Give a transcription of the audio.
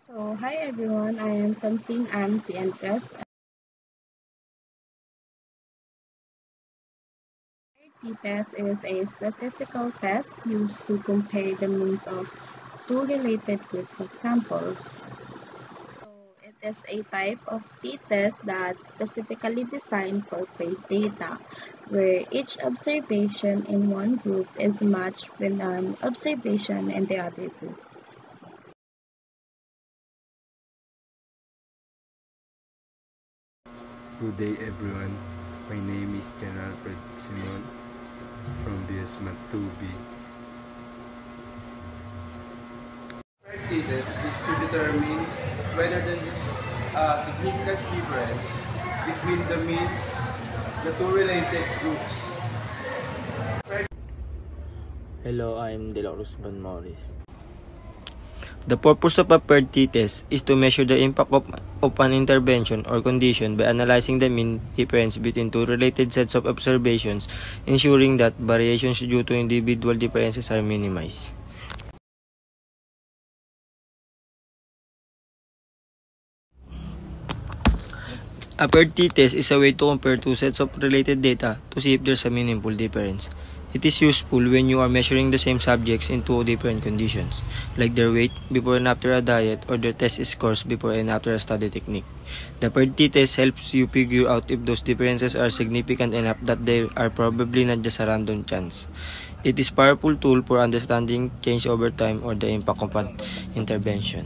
Hi everyone, I am Francine Ann Cientas. T-test is a statistical test used to compare the means of two related groups of samples. It is a type of t-test that's specifically designed for phase data, where each observation in one group is matched with an observation in the other group. Good day everyone, my name is Jan Alfred Simon from BS Math 2B. Test is to determine whether there is a significant difference between the means, the two related groups. Hello, I'm Delores Van Morris. The purpose of a paired t-test is to measure the impact of an intervention or condition by analyzing the mean difference between two related sets of observations, ensuring that variations due to individual differences are minimized. A paired t-test is a way to compare two sets of related data to see if there's a meaningful difference. It is useful when you are measuring the same subjects in two different conditions, like their weight before and after a diet or their test scores before and after a study technique. The paired t-test helps you figure out if those differences are significant enough that they are probably not just a random chance. It is a powerful tool for understanding change over time or the impact of an intervention.